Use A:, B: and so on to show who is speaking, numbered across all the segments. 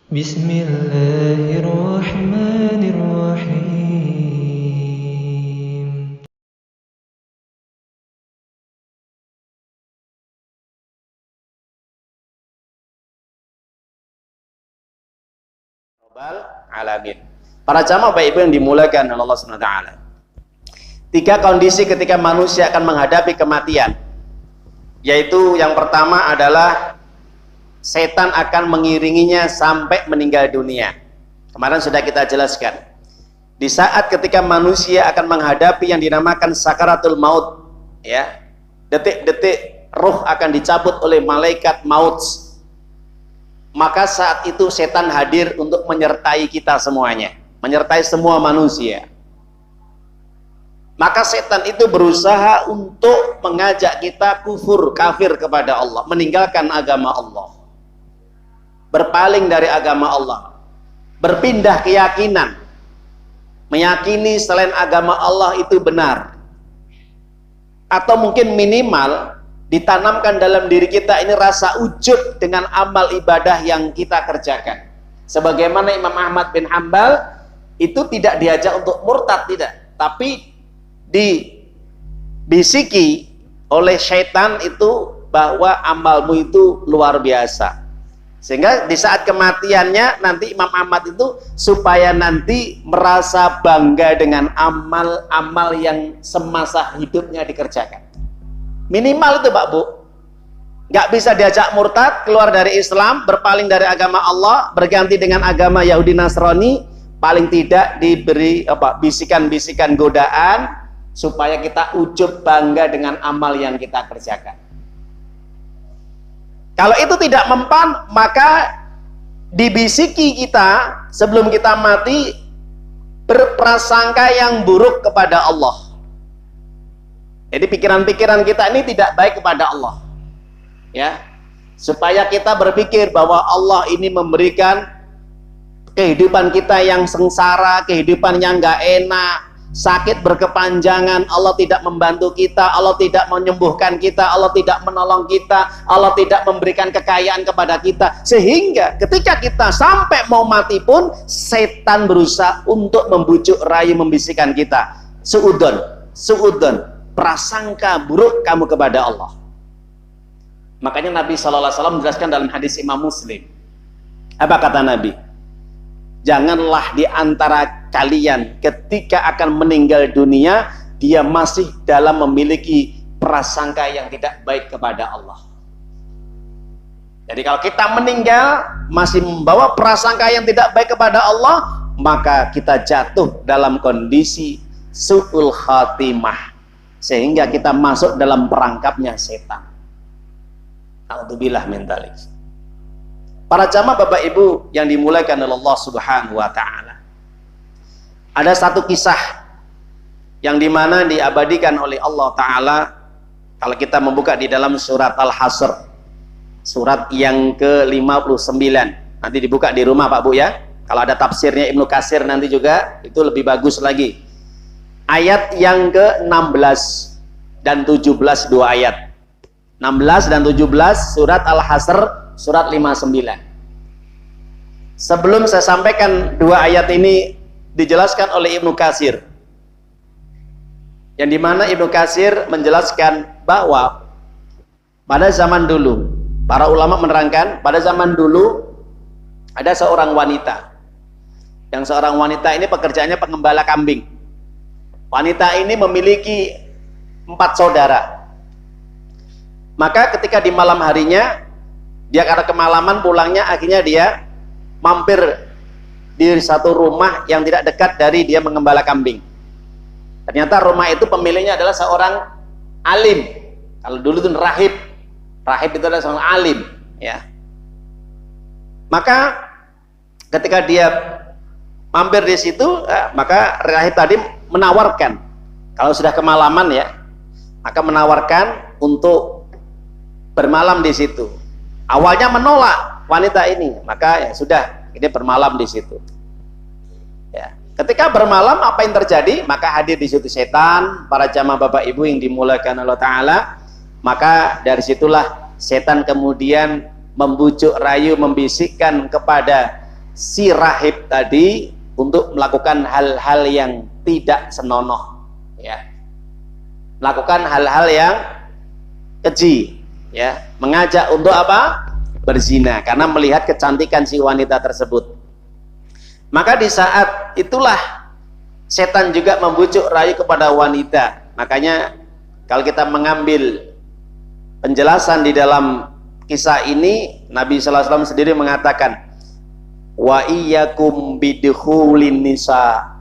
A: Bismillahirrahmanirrahim.
B: Alamin. Para jamaah Bapak Ibu yang dimuliakan oleh Allah Subhanahu wa taala. Tiga kondisi ketika manusia akan menghadapi kematian. Yaitu yang pertama adalah setan akan mengiringinya sampai meninggal dunia. Kemarin sudah kita jelaskan. Di saat ketika manusia akan menghadapi yang dinamakan sakaratul maut, ya. Detik-detik ruh akan dicabut oleh malaikat maut. Maka saat itu setan hadir untuk menyertai kita semuanya, menyertai semua manusia. Maka setan itu berusaha untuk mengajak kita kafir kepada Allah, meninggalkan agama Allah, berpaling dari agama Allah, berpindah keyakinan, meyakini selain agama Allah itu benar, atau mungkin minimal ditanamkan dalam diri kita ini rasa ujub dengan amal ibadah yang kita kerjakan. Sebagaimana Imam Ahmad bin Hanbal itu tidak diajak untuk murtad, tidak, tapi dibisiki oleh syaitan itu bahwa amalmu itu luar biasa, sehingga di saat kematiannya nanti Imam Ahmad itu supaya nanti merasa bangga dengan amal-amal yang semasa hidupnya dikerjakan. Minimal itu Pak Bu, nggak bisa diajak murtad, keluar dari Islam, berpaling dari agama Allah, berganti dengan agama Yahudi Nasrani, paling tidak diberi bisikan-bisikan godaan supaya kita ujub bangga dengan amal yang kita kerjakan. Kalau itu tidak mempan, maka dibisiki kita sebelum kita mati berprasangka yang buruk kepada Allah. Jadi pikiran-pikiran kita ini tidak baik kepada Allah, ya, supaya kita berpikir bahwa Allah ini memberikan kehidupan kita yang sengsara, kehidupan yang nggak enak, sakit berkepanjangan, Allah tidak membantu kita, Allah tidak menyembuhkan kita, Allah tidak menolong kita, Allah tidak memberikan kekayaan kepada kita, sehingga ketika kita sampai mau mati pun setan berusaha untuk membujuk rayu, membisikkan kita, suudon, prasangka buruk kamu kepada Allah. Makanya Nabi SAW menjelaskan dalam hadis Imam Muslim, apa kata Nabi? Janganlah di antara kalian ketika akan meninggal dunia dia masih dalam memiliki prasangka yang tidak baik kepada Allah. Jadi kalau kita meninggal masih membawa prasangka yang tidak baik kepada Allah, maka kita jatuh dalam kondisi su'ul khatimah, sehingga kita masuk dalam perangkapnya setan. A'udzubillah min dzalik. Para jamaah Bapak Ibu yang dimuliakan oleh Allah Subhanahu wa taala. Ada satu kisah yang dimana diabadikan oleh Allah taala kalau kita membuka di dalam surat Al-Hasr, surat yang ke-59. Nanti dibuka di rumah Pak Bu ya. Kalau ada tafsirnya Ibnu Katsir nanti juga itu lebih bagus lagi. Ayat yang ke-16 dan 17, dua ayat. 16 dan 17 surat Al-Hasr surat 59. Sebelum saya sampaikan dua ayat ini, dijelaskan oleh Ibnu Katsir, yang dimana Ibnu Katsir menjelaskan bahwa pada zaman dulu, para ulama menerangkan, pada zaman dulu ada seorang wanita, yang seorang wanita ini pekerjaannya pengembala kambing. Wanita ini memiliki 4 saudara. Maka ketika di malam harinya, dia karena kemalaman pulangnya, akhirnya dia mampir di satu rumah yang tidak dekat dari dia mengembala kambing. Ternyata rumah itu pemiliknya adalah seorang alim. Kalau dulu itu rahib itu adalah seorang alim, ya. Maka ketika dia mampir di situ, maka rahib tadi menawarkan, kalau sudah kemalaman ya, maka menawarkan untuk bermalam di situ. Awalnya menolak wanita ini, maka ya sudah, ini bermalam di situ. Ya, ketika bermalam apa yang terjadi? Maka hadir di situ setan. Para jamaah Bapak Ibu yang dimuliakan Allah Taala, maka dari situlah setan kemudian membujuk rayu, membisikkan kepada si rahib tadi untuk melakukan hal-hal yang tidak senonoh, ya, melakukan hal-hal yang keji, ya, mengajak untuk apa? Berzina, karena melihat kecantikan si wanita tersebut. Maka di saat itulah setan juga membujuk rayu kepada wanita. Makanya kalau kita mengambil penjelasan di dalam kisah ini, Nabi sallallahu alaihi wasallam sendiri mengatakan, wa iyyakum bidukhulin nisa,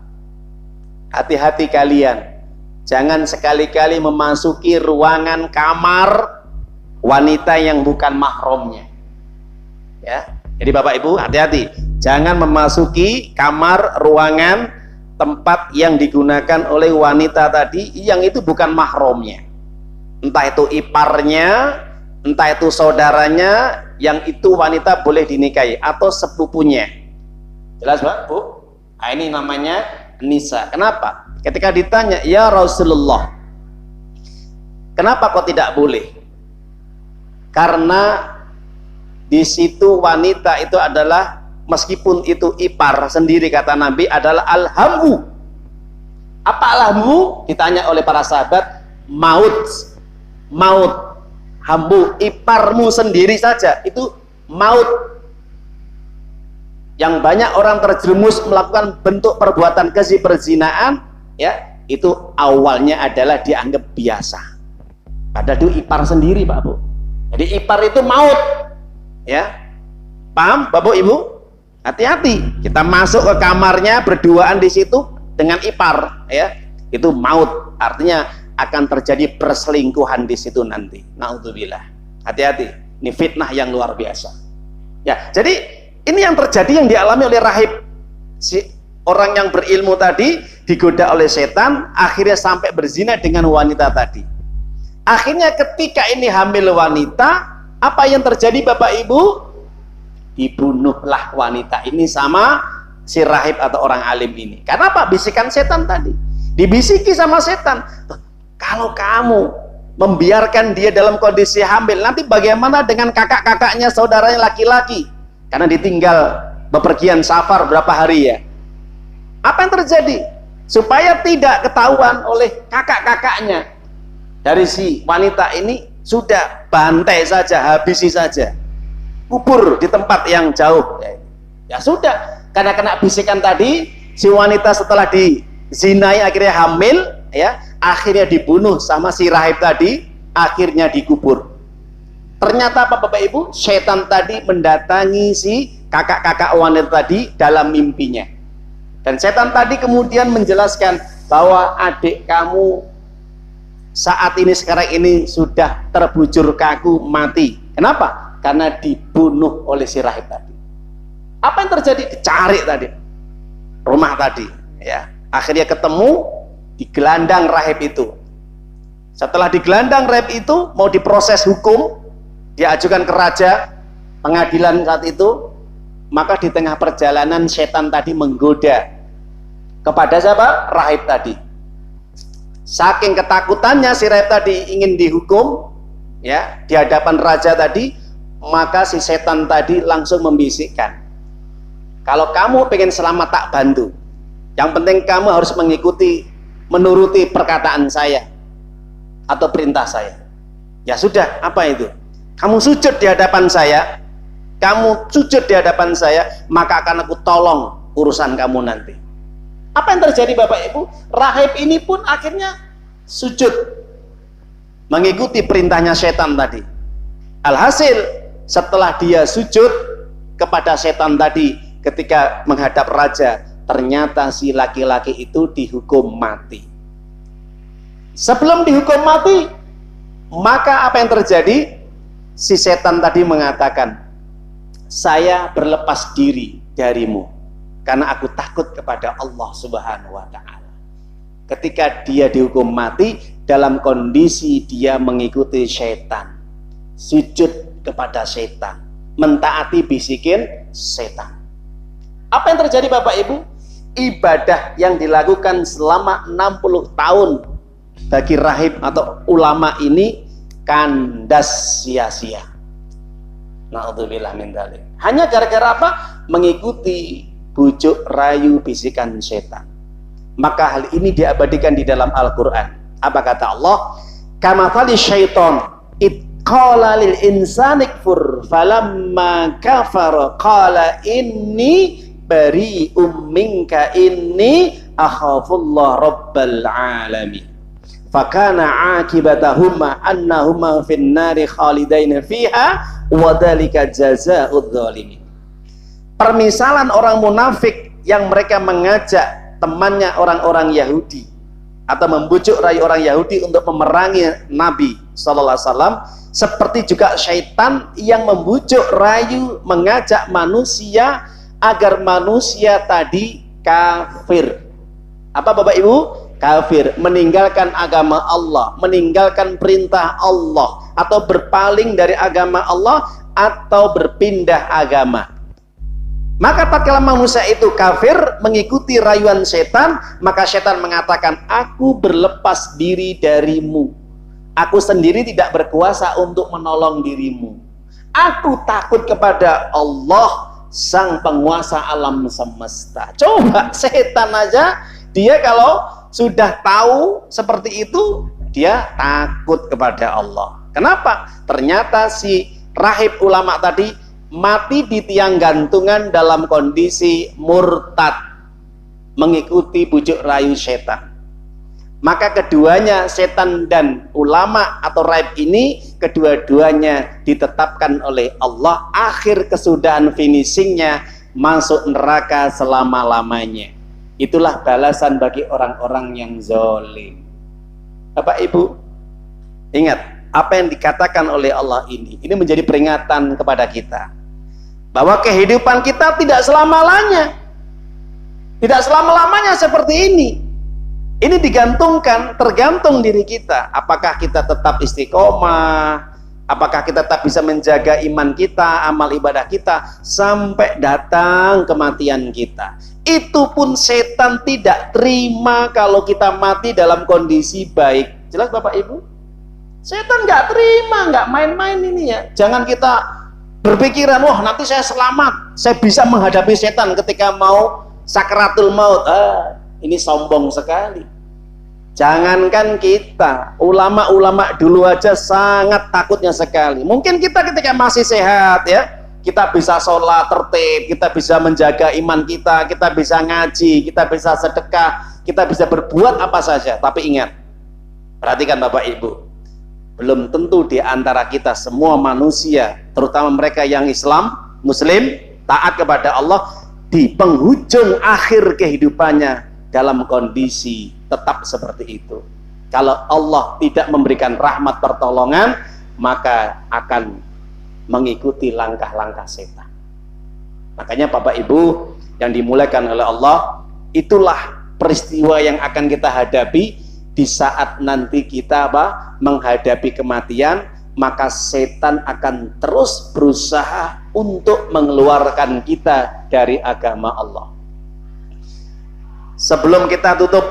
B: hati-hati kalian, jangan sekali-kali memasuki ruangan kamar wanita yang bukan mahramnya, ya. Jadi Bapak Ibu hati-hati, jangan memasuki kamar ruangan tempat yang digunakan oleh wanita tadi yang itu bukan mahramnya, entah itu iparnya, entah itu saudaranya, yang itu wanita boleh dinikahi, atau sepupunya. Jelas Pak, Bu? Nah, ini namanya nisa. Kenapa? Ketika ditanya, ya Rasulullah, kenapa kok tidak boleh? Karena di situ wanita itu adalah, meskipun itu ipar sendiri, kata Nabi, adalah alhamu. Apa alhamu? Ditanya oleh para sahabat, maut. Hambu, iparmu sendiri saja itu maut. Yang banyak orang terjerumus melakukan bentuk perbuatan keji perzinaan, ya, itu awalnya adalah dianggap biasa, padahal itu ipar sendiri Pak Bu. Jadi ipar itu maut, ya, paham Bapak Ibu? Hati-hati, kita masuk ke kamarnya berduaan di situ dengan ipar, ya, itu maut, artinya akan terjadi perselingkuhan di situ nanti. Naudzubillah. Hati-hati, ini fitnah yang luar biasa. Ya, jadi ini yang terjadi, yang dialami oleh rahib. Si orang yang berilmu tadi digoda oleh setan, akhirnya sampai berzina dengan wanita tadi. Akhirnya ketika ini hamil wanita, apa yang terjadi Bapak Ibu? Dibunuhlah wanita ini sama si rahib atau orang alim ini. Karena apa? Bisikan setan tadi. Dibisiki sama setan, kalau kamu membiarkan dia dalam kondisi hamil, nanti bagaimana dengan kakak-kakaknya, saudaranya laki-laki? Karena ditinggal bepergian safar berapa hari, ya. Apa yang terjadi? Supaya tidak ketahuan oleh kakak-kakaknya dari si wanita ini, sudah bantai saja, habisi saja, kubur di tempat yang jauh. Ya sudah, karena kena bisikan tadi, si wanita setelah dizinai akhirnya hamil, ya, akhirnya dibunuh sama si rahib tadi, akhirnya dikubur. Ternyata apa Bapak Ibu? Setan tadi mendatangi si kakak-kakak wanita tadi dalam mimpinya, dan setan tadi kemudian menjelaskan bahwa adik kamu saat ini, sekarang ini sudah terbujur kaku, mati. Kenapa? Karena dibunuh oleh si rahib tadi. Apa yang terjadi? Dicari tadi rumah tadi, ya, akhirnya ketemu di gelandang rahib itu. Setelah di gelandang rahib itu, mau diproses hukum, diajukan ke raja pengadilan saat itu, maka di tengah perjalanan setan tadi menggoda kepada siapa? Rahib tadi. Saking ketakutannya si rahib tadi ingin dihukum, ya, di hadapan raja tadi, maka si setan tadi langsung membisikkan, kalau kamu pengen selamat tak bantu, yang penting kamu harus menuruti perkataan saya atau perintah saya. Ya sudah, apa itu? Kamu sujud di hadapan saya, maka akan aku tolong urusan kamu nanti. Apa yang terjadi Bapak Ibu? Rahib ini pun akhirnya sujud mengikuti perintahnya setan tadi. Alhasil setelah dia sujud kepada setan tadi ketika menghadap raja, ternyata si laki-laki itu dihukum mati. Sebelum dihukum mati, maka apa yang terjadi? Si setan tadi mengatakan, saya berlepas diri darimu karena aku takut kepada Allah Subhanahu wa Ta'ala. Ketika dia dihukum mati dalam kondisi dia mengikuti setan, sujud kepada setan, mentaati bisikin setan. Apa yang terjadi Bapak Ibu? Ibadah yang dilakukan selama 60 tahun bagi rahib atau ulama ini kandas sia-sia. Na'udzubillah min dzalik. Hanya gara-gara apa? mengikuti bujuk rayu bisikan setan. Maka hal ini diabadikan di dalam Al-Quran. Apa kata Allah? Kamathali syaiton qala lil insani kfur falamma kafara qala inni bari'um minka inni akhafullah rabbal alamin fakana akibatahuma annahuma fin nari khalidaina fiha wa dzalika jazaa'udz zalimin. Permisalan orang munafik yang mereka mengajak temannya orang-orang Yahudi atau membujuk rayu orang Yahudi untuk memerangi Nabi sallallahu alaihi wasallam, seperti juga syaitan yang membujuk rayu mengajak manusia agar manusia tadi kafir. Apa Bapak Ibu? Kafir, meninggalkan agama Allah, meninggalkan perintah Allah, atau berpaling dari agama Allah, atau berpindah agama. Maka tatkala manusia itu kafir mengikuti rayuan setan, maka setan mengatakan, aku berlepas diri darimu, aku sendiri tidak berkuasa untuk menolong dirimu, aku takut kepada Allah sang penguasa alam semesta. Coba setan aja, dia kalau sudah tahu seperti itu, dia takut kepada Allah. Kenapa? Ternyata si rahib ulama tadi mati di tiang gantungan dalam kondisi murtad, mengikuti bujuk rayu setan. Maka keduanya, setan dan ulama atau rahib ini, kedua-duanya ditetapkan oleh Allah akhir kesudahan finishingnya masuk neraka selama-lamanya. Itulah balasan bagi orang-orang yang zalim. Bapak Ibu, ingat apa yang dikatakan oleh Allah ini menjadi peringatan kepada kita bahwa kehidupan kita tidak selama-lamanya seperti ini. Ini tergantung diri kita. Apakah kita tetap istiqomah, apakah kita tetap bisa menjaga iman kita, amal ibadah kita sampai datang kematian kita. Itu pun setan tidak terima kalau kita mati dalam kondisi baik. Jelas Bapak Ibu? Setan nggak terima, nggak main-main ini ya. Jangan kita berpikiran, wah nanti saya selamat, saya bisa menghadapi setan ketika mau sakaratul maut. Ini sombong sekali. Jangankan kita, ulama-ulama dulu aja sangat takutnya sekali. Mungkin kita ketika masih sehat ya, kita bisa sholat tertib, kita bisa menjaga iman kita, kita bisa ngaji, kita bisa sedekah, kita bisa berbuat apa saja. Tapi ingat, perhatikan Bapak Ibu, belum tentu di antara kita semua manusia, terutama mereka yang Islam, Muslim, taat kepada Allah, di penghujung akhir kehidupannya dalam kondisi tetap seperti itu. Kalau Allah tidak memberikan rahmat pertolongan, maka akan mengikuti langkah-langkah setan. Makanya Bapak Ibu yang dimuliakan oleh Allah, itulah peristiwa yang akan kita hadapi di saat nanti kita menghadapi kematian. Maka setan akan terus berusaha untuk mengeluarkan kita dari agama Allah. Sebelum kita tutup,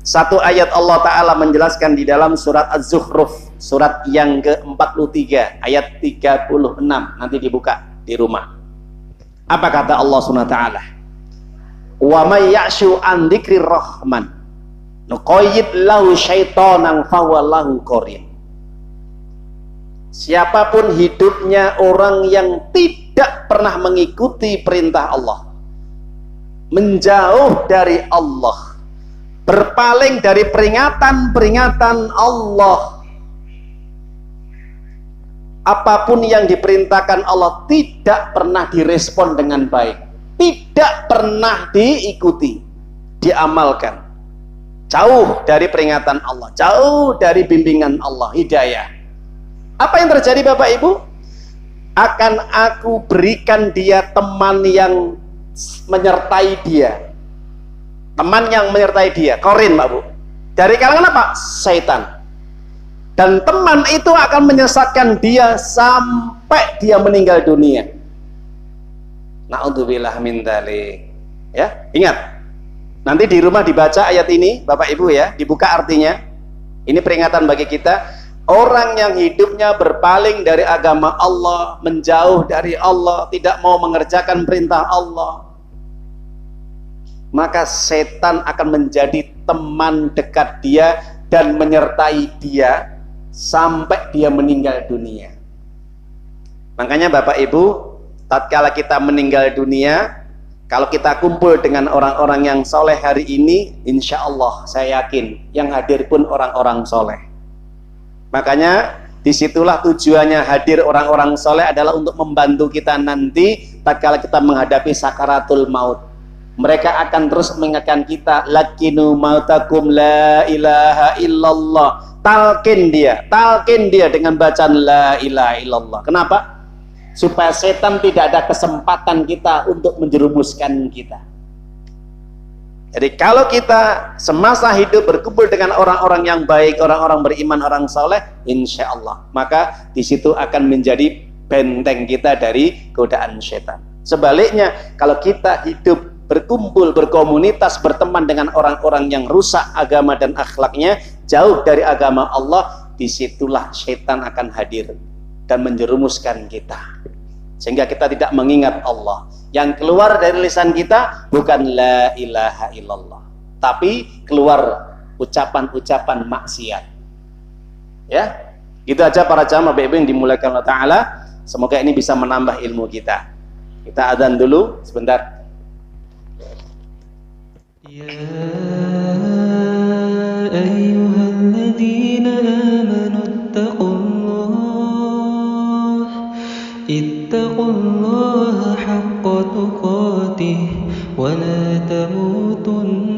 B: satu ayat Allah Ta'ala menjelaskan di dalam surat Az-Zukhruf, surat yang ke-43 ayat 36. Nanti dibuka di rumah. Apa kata Allah SWT? Wa may ya'shu an dzikrir rahman nuqayyid lahu syaitanan fahuwa lahu qarin. Siapapun hidupnya orang yang tidak pernah mengikuti perintah Allah, menjauh dari Allah, berpaling dari peringatan-peringatan Allah, apapun yang diperintahkan Allah tidak pernah direspon dengan baik, tidak pernah diikuti, diamalkan, jauh dari peringatan Allah, jauh dari bimbingan Allah, hidayah. Apa yang terjadi Bapak Ibu? Akan aku berikan dia teman yang menyertai dia, teman yang menyertai dia, korin Pak Bu, dari kalangan apa? Setan. Dan teman itu akan menyesatkan dia sampai dia meninggal dunia. Na'udzubillah min dzalik. Ya, ingat. Nanti di rumah dibaca ayat ini Bapak Ibu ya, dibuka artinya. Ini peringatan bagi kita. Orang yang hidupnya berpaling dari agama Allah, menjauh dari Allah, tidak mau mengerjakan perintah Allah, maka setan akan menjadi teman dekat dia dan menyertai dia sampai dia meninggal dunia. Makanya Bapak Ibu, tatkala kita meninggal dunia, kalau kita kumpul dengan orang-orang yang soleh hari ini, insya Allah saya yakin yang hadir pun orang-orang soleh. Makanya disitulah tujuannya hadir orang-orang soleh adalah untuk membantu kita nanti tatkala kita menghadapi sakaratul maut. Mereka akan terus mengingatkan kita, lakinu mautakum la ilaha illallah. Talkin dia dengan bacaan la ilaha illallah. Kenapa? Supaya setan tidak ada kesempatan kita untuk menjerumuskan kita. Jadi kalau kita semasa hidup berkumpul dengan orang-orang yang baik, orang-orang beriman, orang soleh, insya Allah, maka di situ akan menjadi benteng kita dari godaan setan. Sebaliknya, kalau kita hidup berkumpul, berkomunitas, berteman dengan orang-orang yang rusak agama dan akhlaknya, jauh dari agama Allah, disitulah setan akan hadir dan menjerumuskan kita, sehingga kita tidak mengingat Allah. Yang keluar dari lisan kita bukan la ilaha illallah, tapi keluar ucapan-ucapan maksiat. Ya, itu aja para jamaah BB yang dimuliakan Allah Ta'ala. Semoga ini bisa menambah ilmu kita. Kita adzan dulu sebentar. Ya ayyuhalladzina amanu ittaqullaha haqqa tuqatih wa la tamutunna